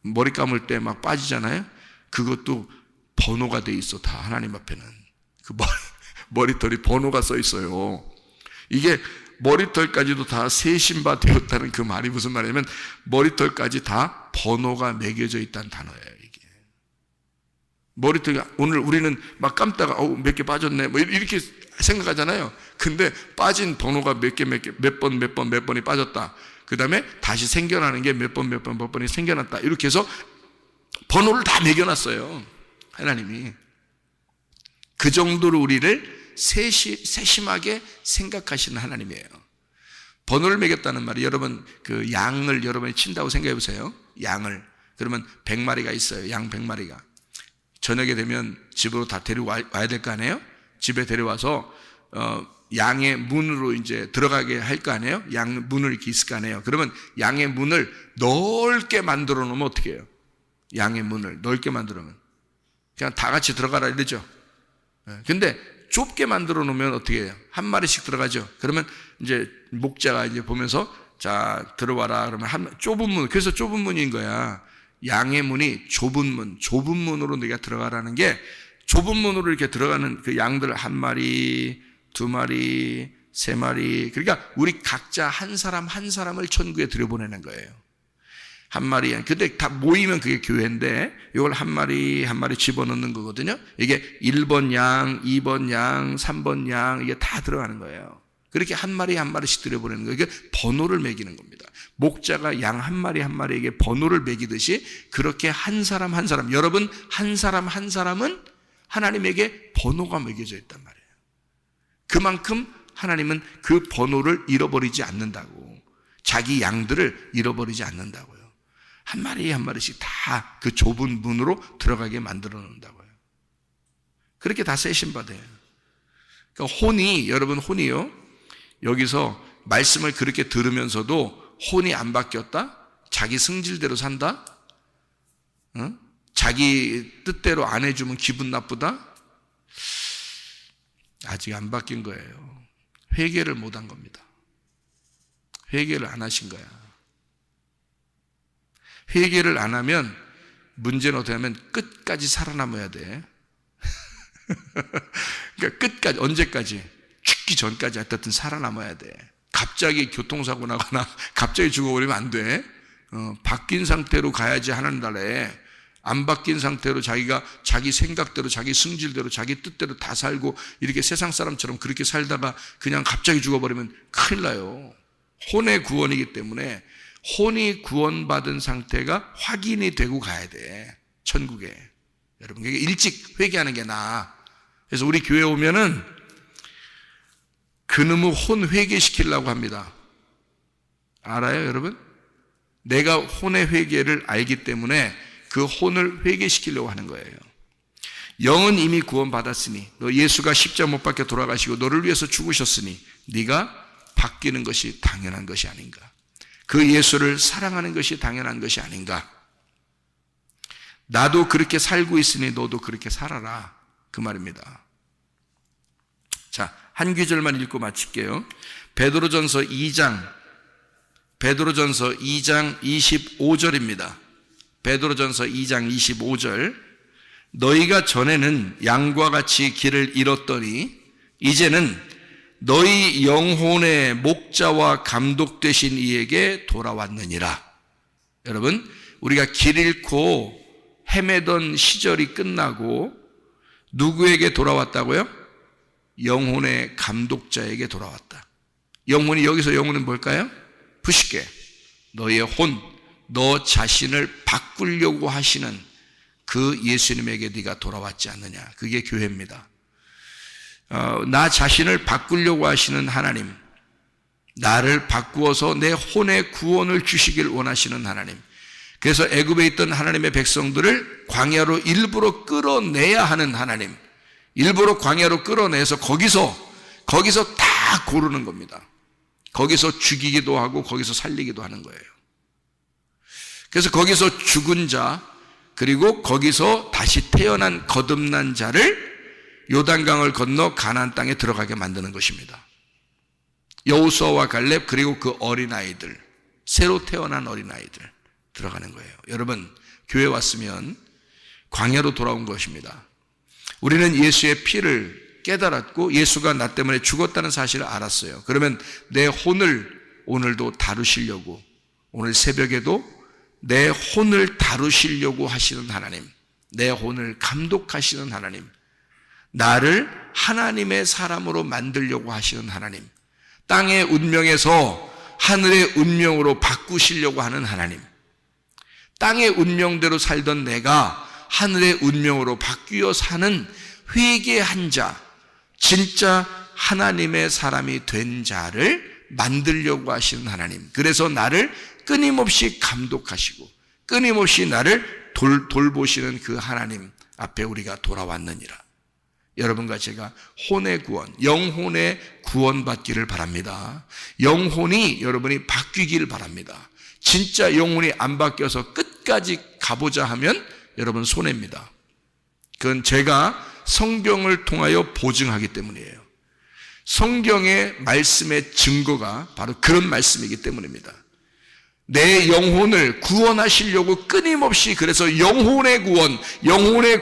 머리 감을 때 막 빠지잖아요. 그것도 번호가 돼 있어. 다 하나님 앞에는. 그 머리털이 번호가 써 있어요. 이게 머리털까지도 다 세신바 되었다는 그 말이 무슨 말이냐면 머리털까지 다 번호가 매겨져 있다는 단어예요. 이게 머리털이 오늘 우리는 막 감다가 몇 개 빠졌네 뭐 이렇게 생각하잖아요. 근데 빠진 번호가 몇 번이 빠졌다. 그 다음에 다시 생겨나는 게 몇 번이 생겨났다. 이렇게 해서 번호를 다 매겨놨어요. 하나님이. 그 정도로 우리를 세심하게 생각하시는 하나님이에요. 번호를 매겼다는 말이 여러분 그 양을 여러분이 친다고 생각해 보세요. 양을. 그러면 100마리가 있어요. 양 100마리가. 저녁에 되면 집으로 다 데려와야 될 거 아니에요? 집에 데려와서 양의 문으로 이제 들어가게 할 거 아니에요? 양 문을 이렇게 있을 거 아니에요? 그러면 양의 문을 넓게 만들어 놓으면 어떻게 해요? 양의 문을 넓게 만들어 놓으면 그냥 다 같이 들어가라 이러죠. 근데 좁게 만들어 놓으면 어떻게 해요? 한 마리씩 들어가죠. 그러면 이제 목자가 이제 보면서 자 들어와라 그러면 좁은 문. 그래서 좁은 문인 거야. 양의 문이 좁은 문으로 네가 들어가라는 게 좁은 문으로 이렇게 들어가는 그 양들 한 마리, 두 마리, 세 마리. 그러니까 우리 각자 한 사람을 천국에 들여보내는 거예요. 한 마리. 근데 다 모이면 그게 교회인데 이걸 한 마리 집어넣는 거거든요. 이게 1번 양, 2번 양, 3번 양 이게 다 들어가는 거예요. 그렇게 한 마리씩 들여보내는 거예요. 이게 번호를 매기는 겁니다. 목자가 양 한 마리에게 번호를 매기듯이 그렇게 한 사람 여러분 한 사람은 하나님에게 번호가 매겨져 있단 말이에요. 그만큼 하나님은 그 번호를 잃어버리지 않는다고. 자기 양들을 잃어버리지 않는다고요. 한 마리씩 다 그 좁은 문으로 들어가게 만들어 놓는다고요. 그렇게 다 세신받아요. 그러니까 여러분 혼이요. 여기서 말씀을 그렇게 들으면서도 혼이 안 바뀌었다? 자기 승질대로 산다? 자기 뜻대로 안 해주면 기분 나쁘다? 아직 안 바뀐 거예요. 회개를 못한 겁니다. 회개를 안 하신 거야. 회개를 안 하면 문제는 어떻게 하면 끝까지 살아남아야 돼. 그러니까 끝까지, 언제까지? 죽기 전까지 어쨌든 살아남아야 돼. 갑자기 교통사고 나거나 갑자기 죽어버리면 안 돼. 바뀐 상태로 가야지 하는 날에 안 바뀐 상태로 자기가 자기 생각대로 자기 승질대로 자기 뜻대로 다 살고 이렇게 세상 사람처럼 그렇게 살다가 그냥 갑자기 죽어버리면 큰일 나요. 혼의 구원이기 때문에 혼이 구원받은 상태가 확인이 되고 가야 돼. 천국에. 여러분, 일찍 회개하는 게 나아. 그래서 우리 교회 오면은 그놈의 혼 회개시키려고 합니다. 알아요, 여러분? 내가 혼의 회개를 알기 때문에 그 혼을 회개시키려고 하는 거예요. 영은 이미 구원받았으니 너 예수가 십자가 못 박혀 돌아가시고 너를 위해서 죽으셨으니 네가 바뀌는 것이 당연한 것이 아닌가. 그 예수를 사랑하는 것이 당연한 것이 아닌가. 나도 그렇게 살고 있으니 너도 그렇게 살아라. 그 말입니다. 자, 한 구절만 읽고 마칠게요. 베드로전서 2장 25절입니다. 베드로전서 2장 25절. 너희가 전에는 양과 같이 길을 잃었더니 이제는 너희 영혼의 목자와 감독 되신 이에게 돌아왔느니라. 여러분, 우리가 길 잃고 헤매던 시절이 끝나고 누구에게 돌아왔다고요? 영혼의 감독자에게 돌아왔다. 영혼이, 여기서 영혼은 뭘까요? 부식게 너의 혼, 너 자신을 바꾸려고 하시는 그 예수님에게 네가 돌아왔지 않느냐. 그게 교회입니다. 나 자신을 바꾸려고 하시는 하나님, 나를 바꾸어서 내 혼의 구원을 주시길 원하시는 하나님. 그래서 애굽에 있던 하나님의 백성들을 광야로 일부러 끌어내야 하는 하나님, 일부러 광야로 끌어내서 거기서 다 고르는 겁니다. 거기서 죽이기도 하고 거기서 살리기도 하는 거예요. 그래서 거기서 죽은 자, 그리고 거기서 다시 태어난 거듭난 자를 요단강을 건너 가나안 땅에 들어가게 만드는 것입니다. 여호수아와 갈렙, 그리고 그 어린아이들, 새로 태어난 어린아이들 들어가는 거예요. 여러분, 교회 왔으면 광야로 돌아온 것입니다. 우리는 예수의 피를 깨달았고 예수가 나 때문에 죽었다는 사실을 알았어요. 그러면 내 혼을 오늘도 다루시려고, 오늘 새벽에도 내 혼을 다루시려고 하시는 하나님, 내 혼을 감독하시는 하나님, 나를 하나님의 사람으로 만들려고 하시는 하나님, 땅의 운명에서 하늘의 운명으로 바꾸시려고 하는 하나님, 땅의 운명대로 살던 내가 하늘의 운명으로 바뀌어 사는 회개한 자, 진짜 하나님의 사람이 된 자를 만들려고 하시는 하나님, 그래서 나를 끊임없이 감독하시고 끊임없이 나를 돌보시는 그 하나님 앞에 우리가 돌아왔느니라. 여러분과 제가 혼의 구원, 영혼의 구원받기를 바랍니다. 영혼이 여러분이 바뀌길 바랍니다. 진짜 영혼이 안 바뀌어서 끝까지 가보자 하면 여러분 손해입니다. 그건 제가 성경을 통하여 보증하기 때문이에요. 성경의 말씀의 증거가 바로 그런 말씀이기 때문입니다. 내 영혼을 구원하시려고 끊임없이, 그래서 영혼의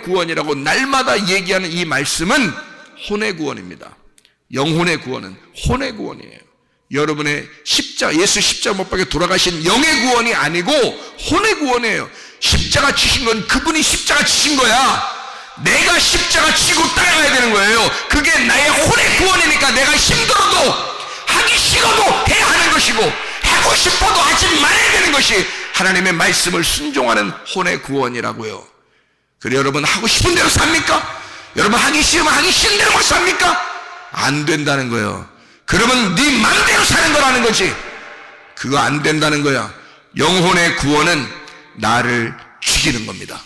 구원이라고 날마다 얘기하는 이 말씀은 혼의 구원입니다. 영혼의 구원은 혼의 구원이에요. 여러분의 예수 십자가 못 박혀 돌아가신 영의 구원이 아니고 혼의 구원이에요. 십자가 지신 건 그분이 십자가 지신 거야. 내가 십자가 지고 따라가야 되는 거예요. 그게 나의 혼의 구원이니까 내가 힘들어도 하기 싫어도 해야 하는 것이고 하고 싶어도 하지 말아야 되는 것이 하나님의 말씀을 순종하는 혼의 구원이라고요. 그래, 여러분 하고 싶은 대로 삽니까? 여러분 하기 싫으면 하기 싫은 대로만 삽니까? 안 된다는 거예요. 그러면 네 맘대로 사는 거라는 거지. 그거 안 된다는 거야. 영혼의 구원은 나를 죽이는 겁니다.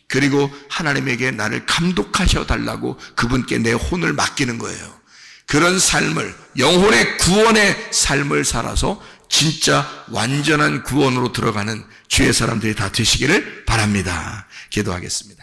그리고 하나님에게 나를 감독하셔 달라고 그분께 내 혼을 맡기는 거예요. 그런 삶을, 영혼의 구원의 삶을 살아서 진짜 완전한 구원으로 들어가는 주의 사람들이 다 되시기를 바랍니다. 기도하겠습니다.